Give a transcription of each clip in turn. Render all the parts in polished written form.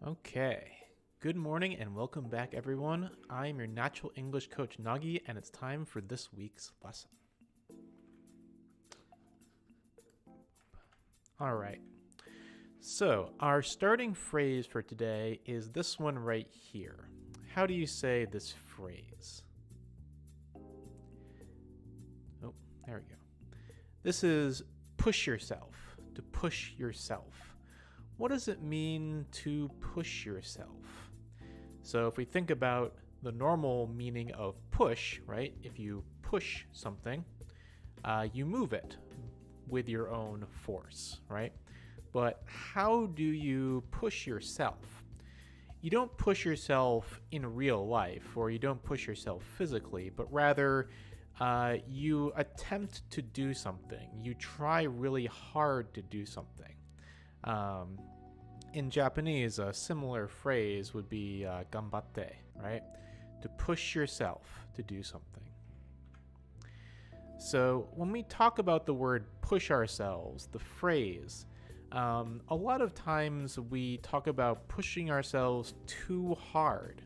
Okay. Good morning and welcome back, everyone. I am your natural English coach, Nagi, and it's time for this week's lesson. All right. So, our starting phrase for today is this one right here. How do you say this phrase? Oh, there we go. This is push yourself, to push yourself. What does it mean to push yourself? So if we think about the normal meaning of push, right? If you push something, you move it with your own force, right? But how do you push yourself? You don't push yourself in real life, or you don't push yourself physically, but rather you attempt to do something. You try really hard to do something. In Japanese, a similar phrase would be ganbatte, right? To push yourself to do something. So when we talk about the word push ourselves, the phrase, a lot of times we talk about pushing ourselves too hard,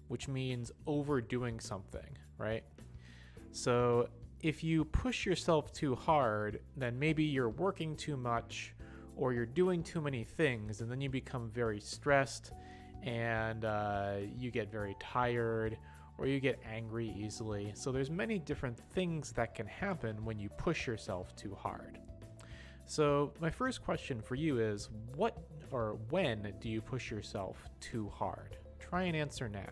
which means overdoing something, right? So if you push yourself too hard, then maybe you're working too much, or you're doing too many things, and then you become very stressed, and you get very tired, or you get angry easily. So there's many different things that can happen when you push yourself too hard. So my first question for you is, what or when do you push yourself too hard? Try and answer now.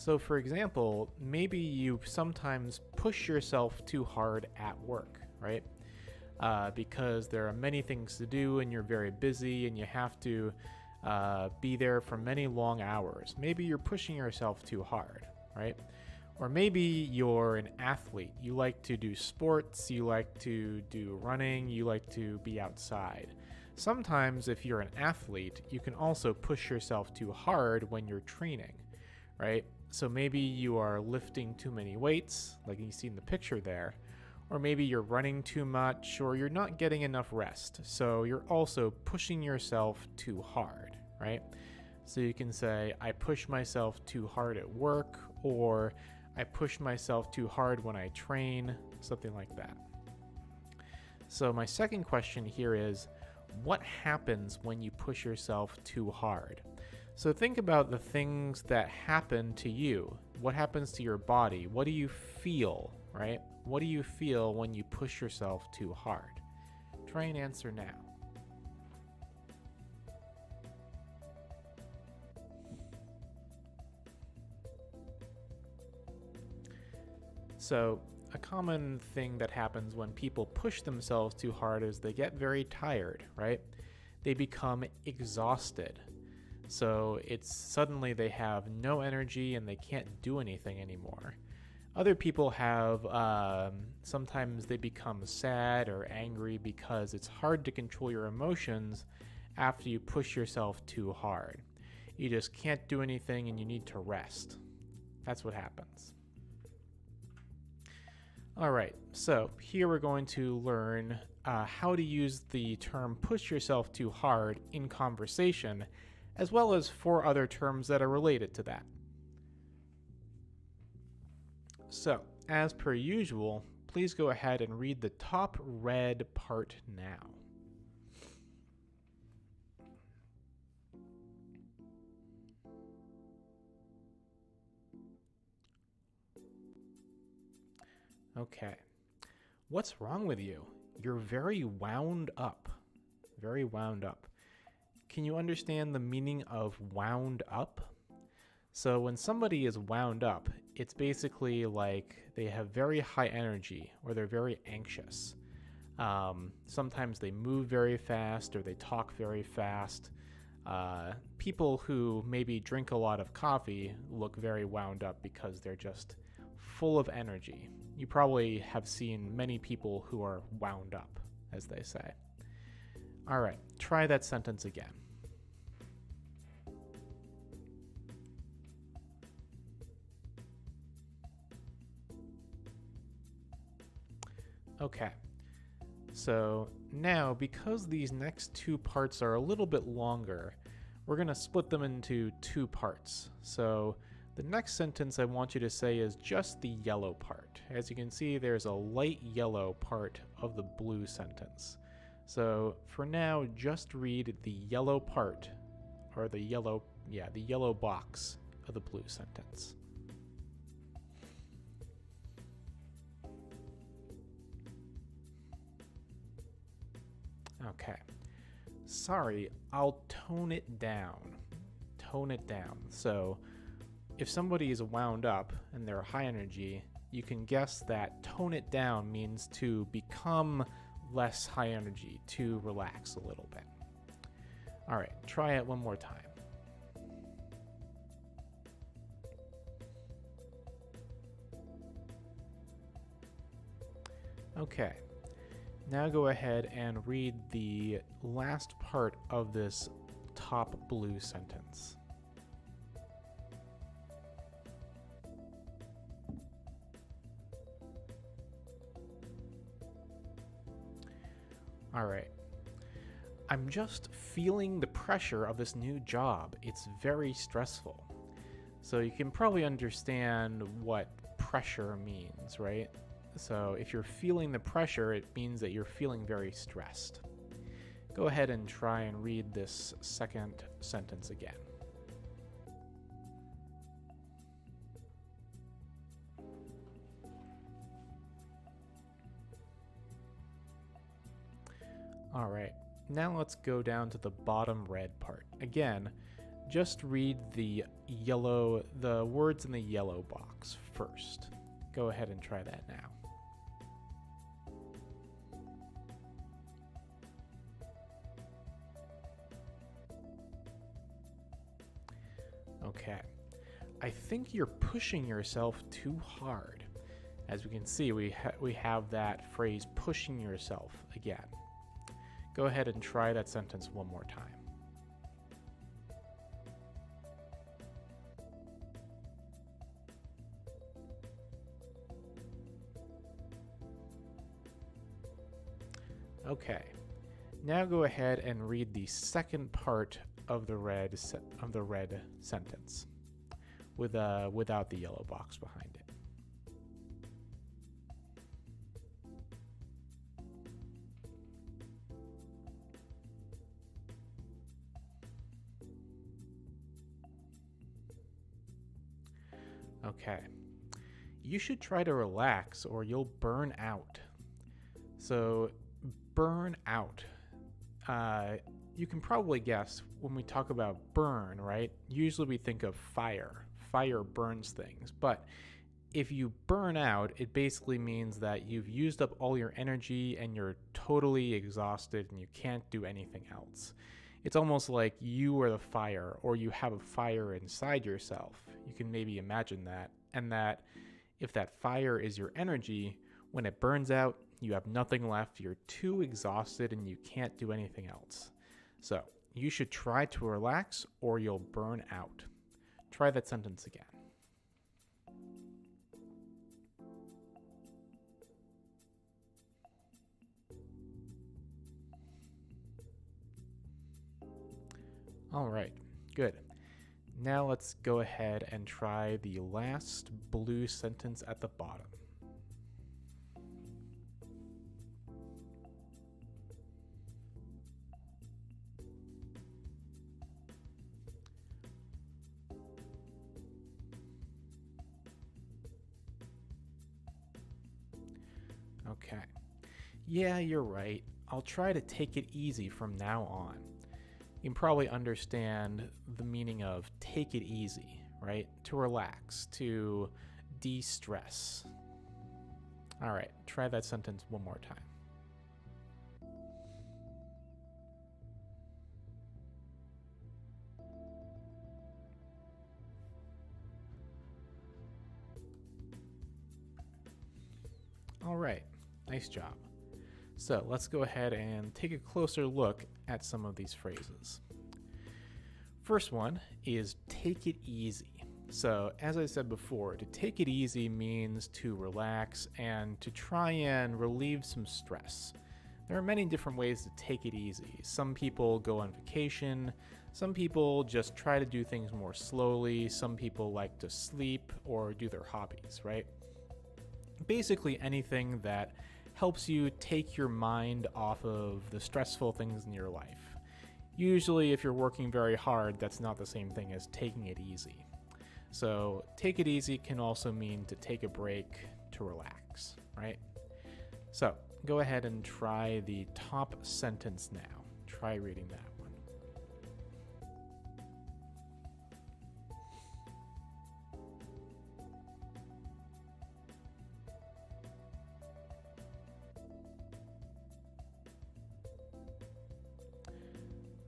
So for example, maybe you sometimes push yourself too hard at work, right? Because there are many things to do and you're very busy and you have to be there for many long hours. Maybe you're pushing yourself too hard, right? Or maybe you're an athlete. You like to do sports, you like to do running, you like to be outside. Sometimes if you're an athlete, you can also push yourself too hard when you're training, right? So maybe you are lifting too many weights, like you see in the picture there, or maybe you're running too much, or you're not getting enough rest. So you're also pushing yourself too hard, right? So you can say, I push myself too hard at work, or I push myself too hard when I train, something like that. So my second question here is, what happens when you push yourself too hard? So think about the things that happen to you. What happens to your body? What do you feel, right? What do you feel when you push yourself too hard? Try and answer now. So a common thing that happens when people push themselves too hard is they get very tired, right? They become exhausted. So it's suddenly they have no energy and they can't do anything anymore. Other people have, sometimes they become sad or angry because it's hard to control your emotions after you push yourself too hard. You just can't do anything and you need to rest. That's what happens. All right, so here we're going to learn how to use the term push yourself too hard in conversation, as well as 4 other terms that are related to that. So, as per usual, please go ahead and read the top red part now. Okay. What's wrong with you? You're very wound up. Very wound up. Can you understand the meaning of wound up? So when somebody is wound up, it's basically like they have very high energy or they're very anxious. Sometimes they move very fast or they talk very fast. People who maybe drink a lot of coffee look very wound up because they're just full of energy. You probably have seen many people who are wound up, as they say. All right, try that sentence again. Okay. So now, because these next two parts are a little bit longer, we're going to split them into two parts. So the next sentence I want you to say is just the yellow part. As you can see, there's a light yellow part of the blue sentence. So for now, just read the yellow part, or the yellow box of the blue sentence. Okay. Sorry, I'll tone it down. Tone it down. So if somebody is wound up and they're high energy, you can guess that tone it down means to become less high energy, to relax a little bit. All right, try it one more time. Okay. Now go ahead and read the last part of this top blue sentence. All right. I'm just feeling the pressure of this new job. It's very stressful. So you can probably understand what pressure means, right? So if you're feeling the pressure, it means that you're feeling very stressed. Go ahead and try and read this second sentence again. All right, now let's go down to the bottom red part. Again, just read the words in the yellow box first. Go ahead and try that now. Okay, I think you're pushing yourself too hard. As we can see, we have that phrase, pushing yourself, again. Go ahead and try that sentence one more time. Okay, now go ahead and read the second part of the red sentence without the yellow box behind it. Okay, you should try to relax or you'll burn out. So burn out. You can probably guess when we talk about burn, right? Usually we think of fire. Fire burns things. But if you burn out, it basically means that you've used up all your energy and you're totally exhausted and you can't do anything else. It's almost like you are the fire, or you have a fire inside yourself. You can maybe imagine that. And that if that fire is your energy, when it burns out, you have nothing left, you're too exhausted, and you can't do anything else. So you should try to relax or you'll burn out. Try that sentence again. All right, good. Now let's go ahead and try the last blue sentence at the bottom. Okay. Yeah, you're right. I'll try to take it easy from now on. You can probably understand the meaning of take it easy, right? To relax, to de-stress. All right, try that sentence one more time. All right, nice job. So let's go ahead and take a closer look at some of these phrases. First one is take it easy. So, as I said before, to take it easy means to relax and to try and relieve some stress. There are many different ways to take it easy. Some people go on vacation, some people just try to do things more slowly, some people like to sleep or do their hobbies, right? Basically, anything that helps you take your mind off of the stressful things in your life. Usually, if you're working very hard, that's not the same thing as taking it easy. So, take it easy can also mean to take a break, to relax, right? So, go ahead and try the top sentence now. Try reading that one.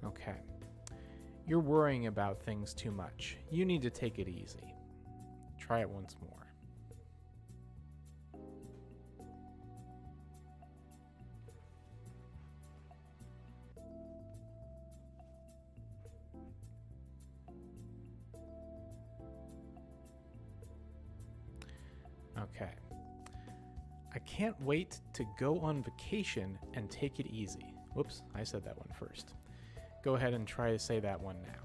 Okay. You're worrying about things too much. You need to take it easy. Try it once more. Okay. I can't wait to go on vacation and take it easy. Whoops, I said that one first. Go ahead and try to say that one now.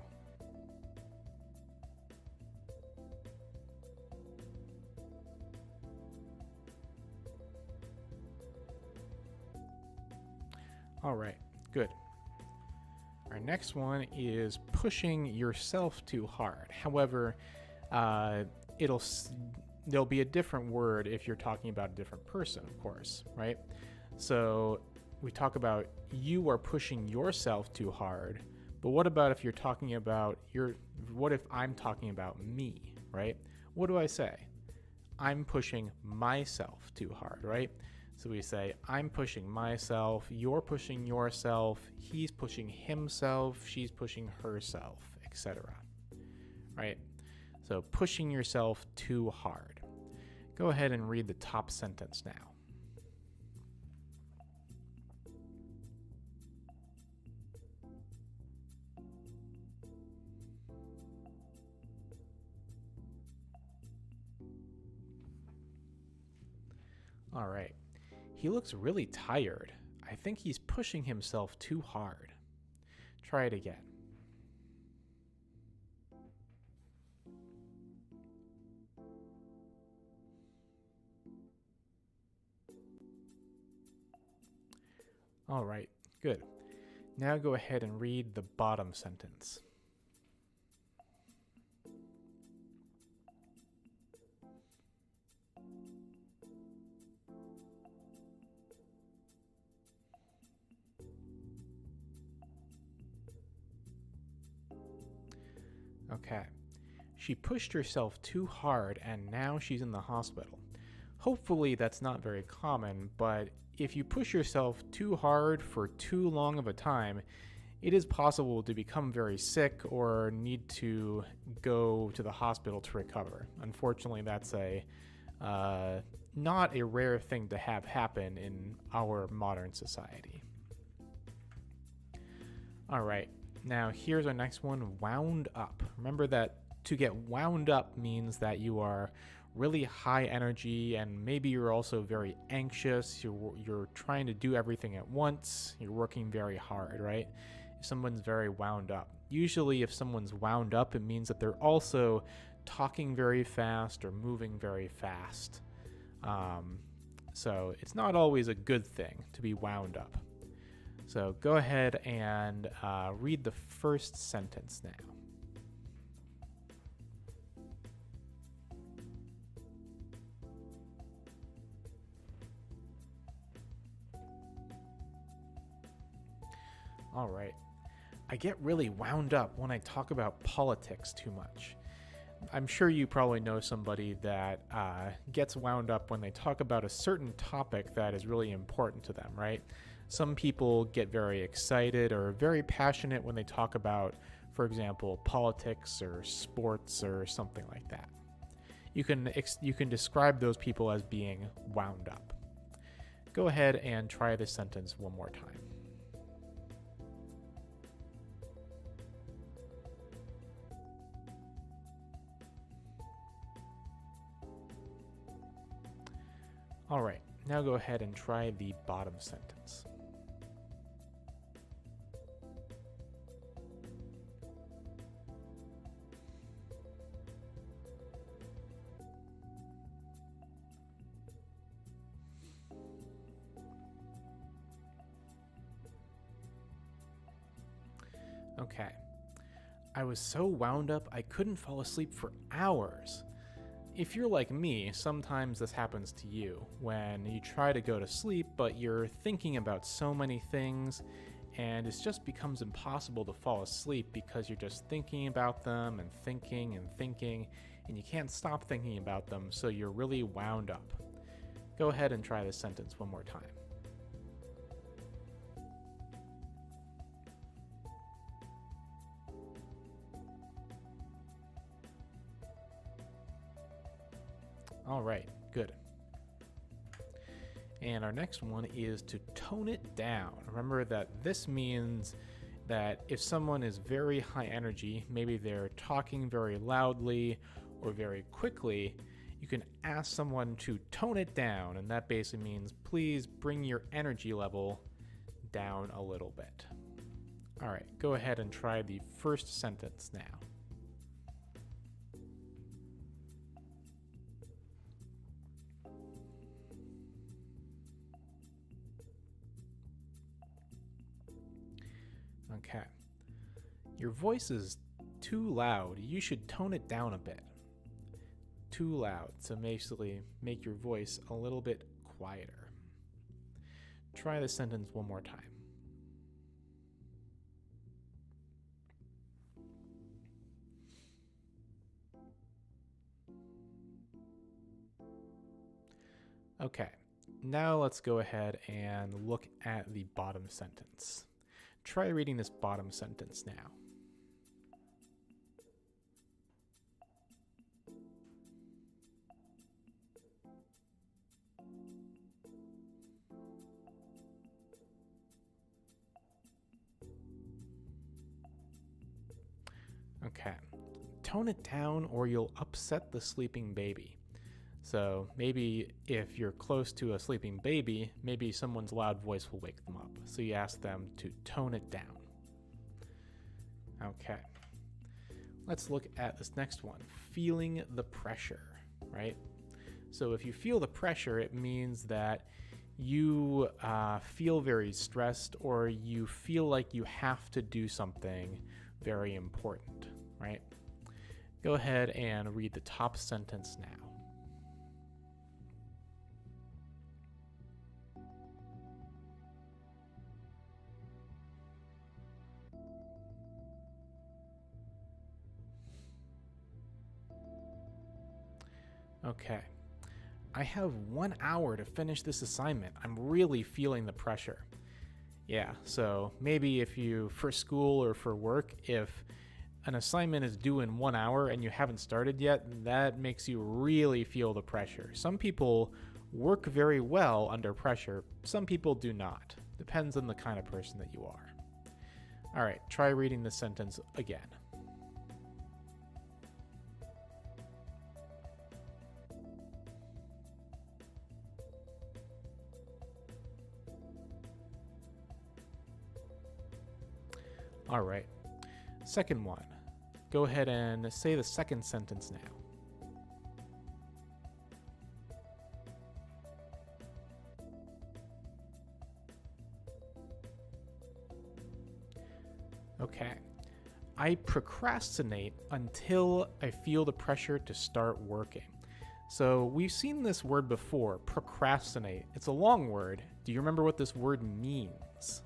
All right, good. Our next one is pushing yourself too hard. However, there'll be a different word if you're talking about a different person, of course, right? So we talk about you are pushing yourself too hard, but what about if you're talking about what if I'm talking about me, right? What do I say? I'm pushing myself too hard, right? So we say, I'm pushing myself, you're pushing yourself, he's pushing himself, she's pushing herself, etc. Right? So pushing yourself too hard. Go ahead and read the top sentence now. All right. He looks really tired. I think he's pushing himself too hard. Try it again. All right, good. Now go ahead and read the bottom sentence. Okay. She pushed herself too hard and now she's in the hospital. Hopefully that's not very common, but if you push yourself too hard for too long of a time, it is possible to become very sick or need to go to the hospital to recover. Unfortunately, that's not a rare thing to have happen in our modern society. All right. Now, here's our next one, wound up. Remember that to get wound up means that you are really high energy and maybe you're also very anxious. You're trying to do everything at once. You're working very hard, right? If someone's very wound up. Usually, if someone's wound up, it means that they're also talking very fast or moving very fast. So it's not always a good thing to be wound up. So go ahead and read the first sentence now. All right. I get really wound up when I talk about politics too much. I'm sure you probably know somebody that gets wound up when they talk about a certain topic that is really important to them, right? Some people get very excited or very passionate when they talk about, for example, politics or sports or something like that. You can describe those people as being wound up. Go ahead and try this sentence one more time. All right, now go ahead and try the bottom sentence. Okay. I was so wound up I couldn't fall asleep for hours. If you're like me, sometimes this happens to you when you try to go to sleep, but you're thinking about so many things and it just becomes impossible to fall asleep because you're just thinking about them and thinking and you can't stop thinking about them, so you're really wound up. Go ahead and try this sentence one more time. All right, good. And our next one is to tone it down. Remember that this means that if someone is very high energy, maybe they're talking very loudly or very quickly, you can ask someone to tone it down, and that basically means please bring your energy level down a little bit. All right, go ahead and try the first sentence now. Okay. Your voice is too loud. You should tone it down a bit. Too loud. So basically make your voice a little bit quieter. Try the sentence one more time. Okay. Now let's go ahead and look at the bottom sentence. Try reading this bottom sentence now. Okay. Tone it down or you'll upset the sleeping baby. So maybe if you're close to a sleeping baby, maybe someone's loud voice will wake them up. So you ask them to tone it down. Okay. Let's look at this next one, feeling the pressure, right? So if you feel the pressure, it means that you feel very stressed or you feel like you have to do something very important, right? Go ahead and read the top sentence now. Okay. I have 1 hour to finish this assignment. I'm really feeling the pressure. Yeah, so maybe if you, for school or for work, if an assignment is due in 1 hour and you haven't started yet, that makes you really feel the pressure. Some people work very well under pressure. Some people do not. Depends on the kind of person that you are. All right, try reading the sentence again. All right. Second one. Go ahead and say the second sentence now. Okay. I procrastinate until I feel the pressure to start working. So we've seen this word before, procrastinate. It's a long word. Do you remember what this word means?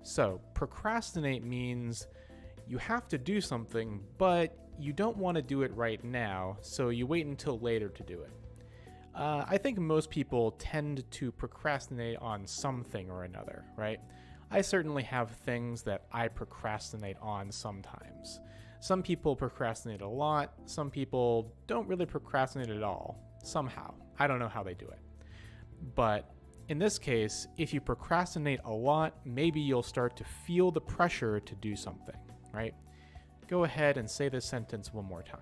So procrastinate means you have to do something, but you don't want to do it right now, so you wait until later to do it. I think most people tend to procrastinate on something or another, right? I certainly have things that I procrastinate on sometimes. Some people procrastinate a lot. Some people don't really procrastinate at all, somehow. I don't know how they do it. But in this case, if you procrastinate a lot, maybe you'll start to feel the pressure to do something, right? Go ahead and say this sentence one more time.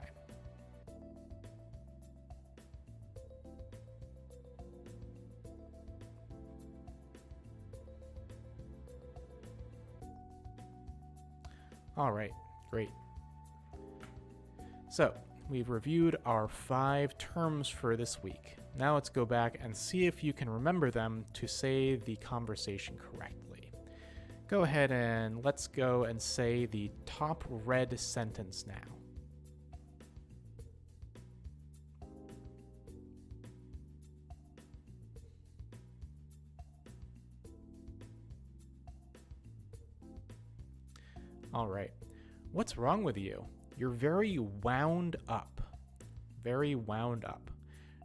All right, great. So we've reviewed our 5 terms for this week. Now let's go back and see if you can remember them to say the conversation correctly. Go ahead and let's go and say the top red sentence now. All right. What's wrong with you? You're very wound up. Very wound up.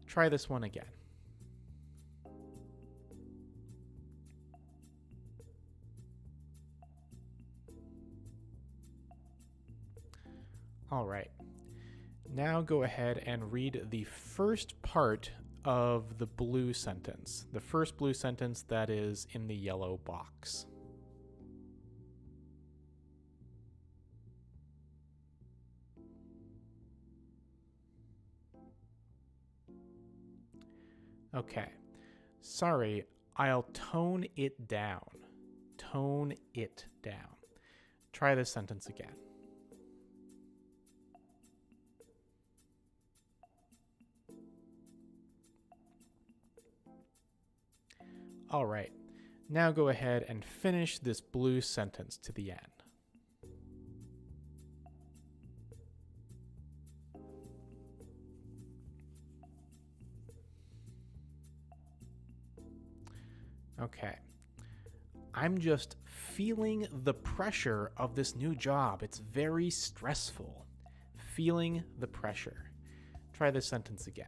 Try this one again. All right. Now go ahead and read the first part of the blue sentence. The first blue sentence that is in the yellow box. Okay. Sorry, I'll tone it down. Tone it down. Try this sentence again. All right. Now go ahead and finish this blue sentence to the end. Okay. I'm just feeling the pressure of this new job. It's very stressful. Feeling the pressure. Try this sentence again.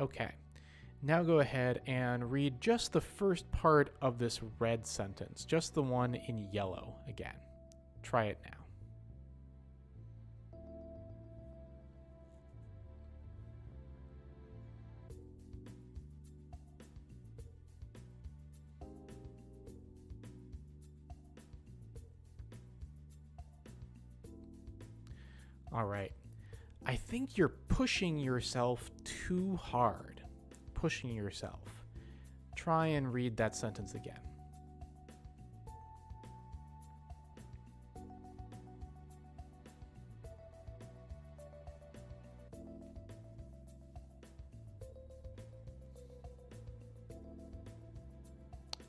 Okay. Now go ahead and read just the first part of this red sentence, just the one in yellow again. Try it now. All right. I think you're pushing yourself too hard. Pushing yourself. Try and read that sentence again.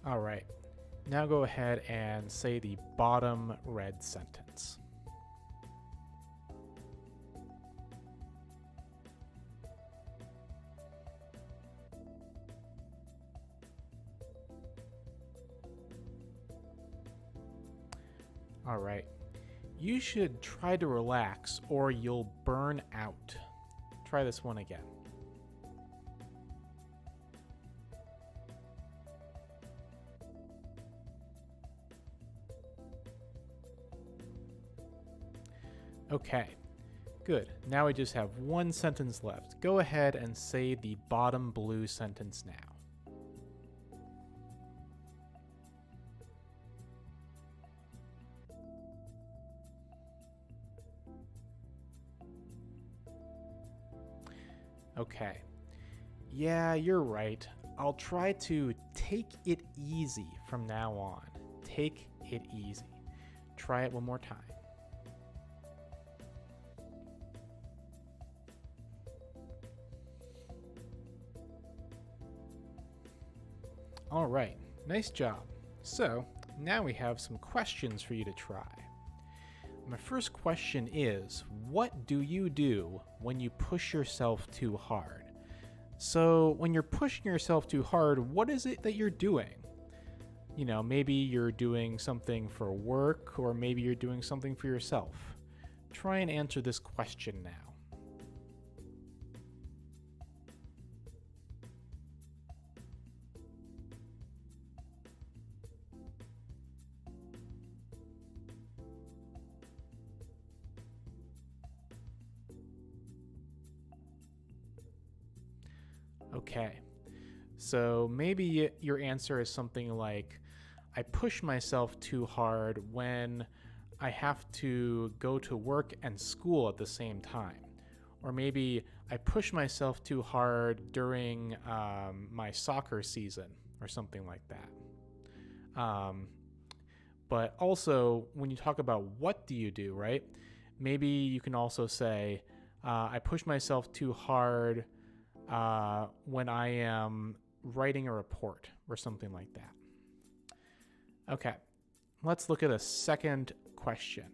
All right. Now go ahead and say the bottom red sentence. All right. You should try to relax or you'll burn out. Try this one again. Okay, good. Now we just have one sentence left. Go ahead and say the bottom blue sentence now. Okay. Yeah, you're right. I'll try to take it easy from now on. Take it easy. Try it one more time. All right, nice job. So now we have some questions for you to try. My first question is, what do you do when you push yourself too hard? So when you're pushing yourself too hard, what is it that you're doing? You know, maybe you're doing something for work, or maybe you're doing something for yourself. Try and answer this question now. Okay, so maybe your answer is something like, I push myself too hard when I have to go to work and school at the same time. Or maybe I push myself too hard during my soccer season or something like that. But also, when you talk about what do you do, right? Maybe you can also say, I push myself too hard when I am writing a report or something like that. Okay, let's look at a second question.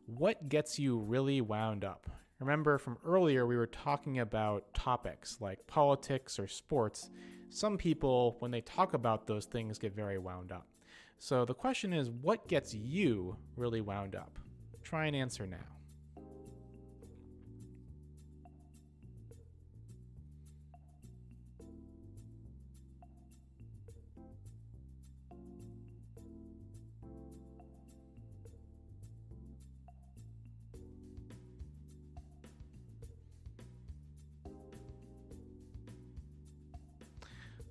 What gets you really wound up? Remember from earlier, we were talking about topics like politics or sports. Some people, when they talk about those things, get very wound up. So the question is, what gets you really wound up? Try and answer now.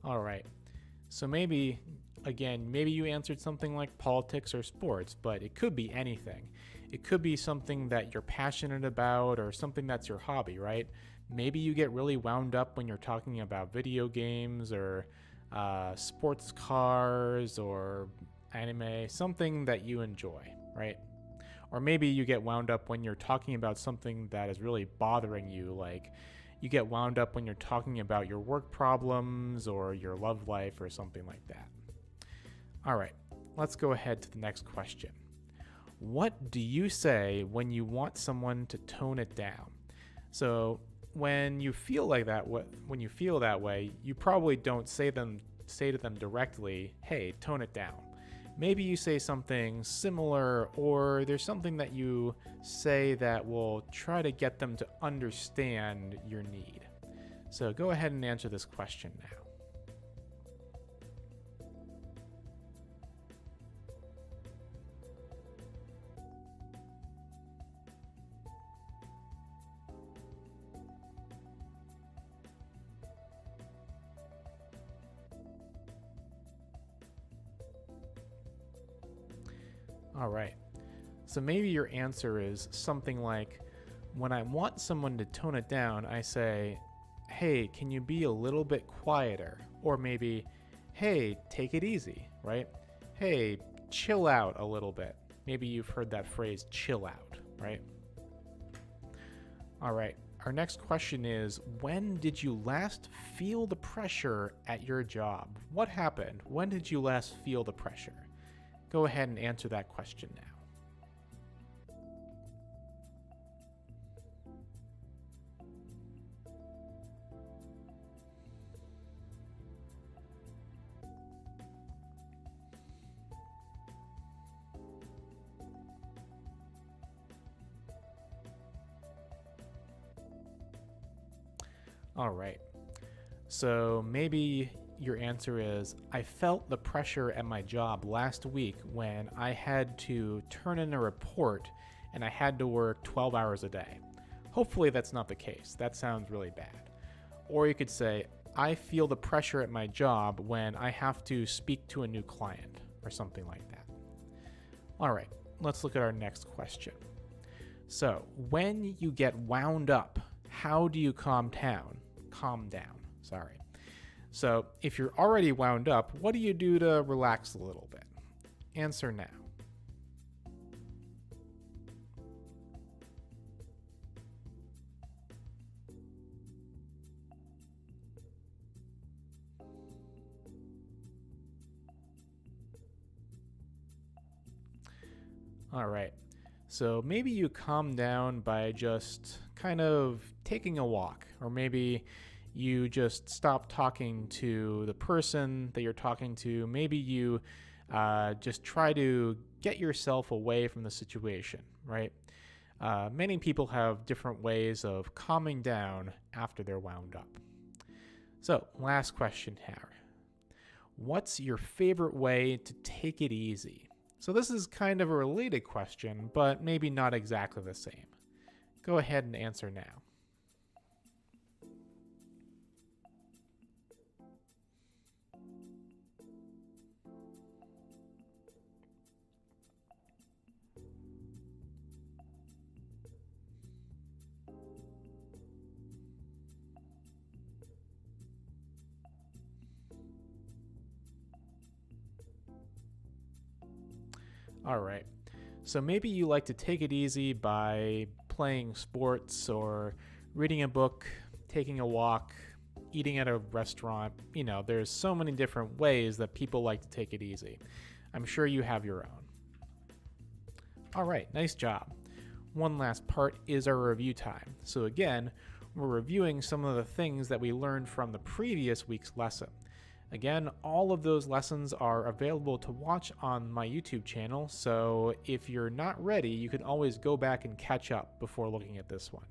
All right. So maybe you answered something like politics or sports, but it could be anything. It could be something that you're passionate about or something that's your hobby, right? Maybe you get really wound up when you're talking about video games or sports cars or anime, something that you enjoy, right? Or maybe you get wound up when you're talking about something that is really bothering you, like you get wound up when you're talking about your work problems or your love life or something like that. All right, let's go ahead to the next question. What do you say when you want someone to tone it down? So when you feel like that, when you feel that way, you probably don't say to them directly, "Hey, tone it down." Maybe you say something similar, or there's something that you say that will try to get them to understand your need. So go ahead and answer this question now. All right. So maybe your answer is something like, when I want someone to tone it down, I say, "Hey, can you be a little bit quieter?" Or maybe, "Hey, take it easy," right? "Hey, chill out a little bit." Maybe you've heard that phrase, chill out, right? All right. Our next question is, when did you last feel the pressure at your job? What happened? When did you last feel the pressure? Go ahead and answer that question now. All right. So maybe your answer is, I felt the pressure at my job last week when I had to turn in a report and I had to work 12 hours a day. Hopefully that's not the case. That sounds really bad. Or you could say, I feel the pressure at my job when I have to speak to a new client or something like that. All right, let's look at our next question. So, when you get wound up, how do you calm down? So, if you're already wound up, what do you do to relax a little bit? Answer now. All right. So maybe you calm down by just kind of taking a walk, or maybe you just stop talking to the person that you're talking to. Maybe you just try to get yourself away from the situation, right? Many people have different ways of calming down after they're wound up. So, last question here. What's your favorite way to take it easy? So this is kind of a related question, but maybe not exactly the same. Go ahead and answer now. All right. So maybe you like to take it easy by playing sports or reading a book, taking a walk, eating at a restaurant. You know, there's so many different ways that people like to take it easy. I'm sure you have your own. All right, nice job. One last part is our review time. So again, we're reviewing some of the things that we learned from the previous week's lesson. Again, all of those lessons are available to watch on my YouTube channel, so if you're not ready, you can always go back and catch up before looking at this one.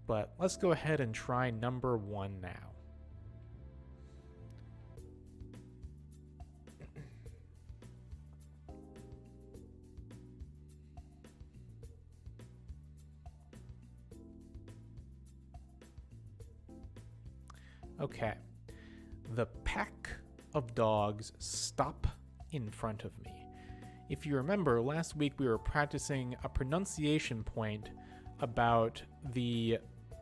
But let's go ahead and try number 1 now. Okay. The pack of dogs stop in front of me. If you remember, last week we were practicing a pronunciation point about the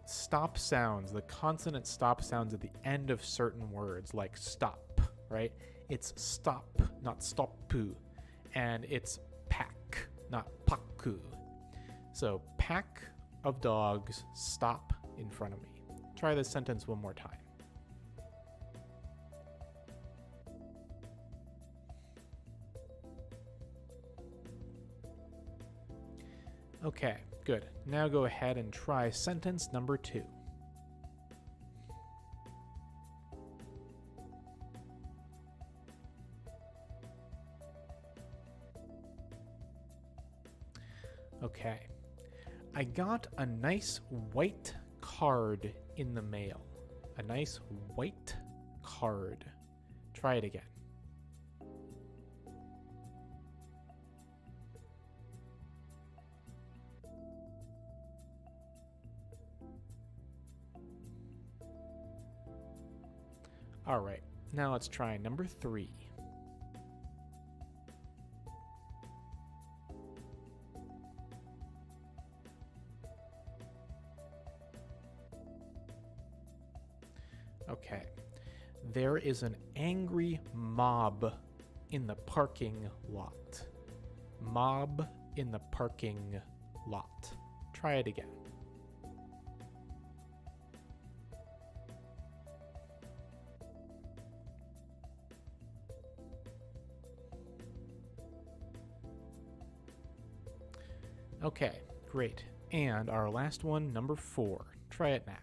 stop sounds, the consonant stop sounds at the end of certain words, like stop, right? It's stop, not stoppu. And it's pack, not paku. So, pack of dogs stop in front of me. Try this sentence one more time. Okay, good. Now go ahead and try sentence number 2. Okay. I got a nice white card in the mail. A nice white card. Try it again. All right, now let's try number 3. Okay, there is an angry mob in the parking lot. Mob in the parking lot. Try it again. Okay, great. And our last one, number 4. Try it now.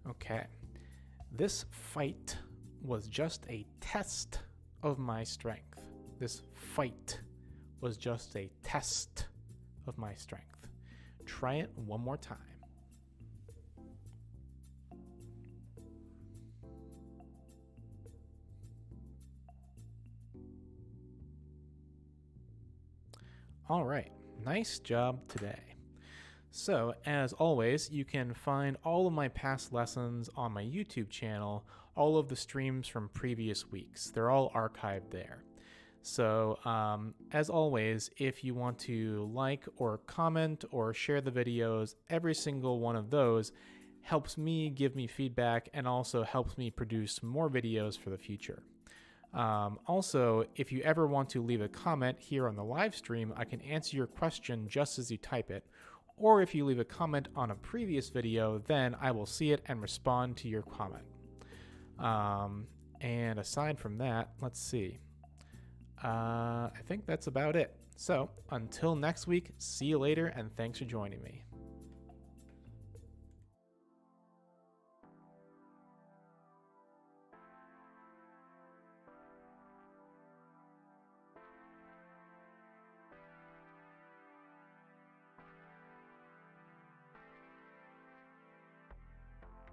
Okay. This fight was just a test of my strength. This fight was just a test of my strength. Try it one more time. All right, nice job today. So, as always, you can find all of my past lessons on my YouTube channel, all of the streams from previous weeks. They're all archived there. So, as always, if you want to like or comment or share the videos, every single one of those helps me give me feedback and also helps me produce more videos for the future. Also, if you ever want to leave a comment here on the live stream, I can answer your question just as you type it. Or if you leave a comment on a previous video, then I will see it and respond to your comment. And aside from that, let's see. I think that's about it. So until next week, see you later, and thanks for joining me.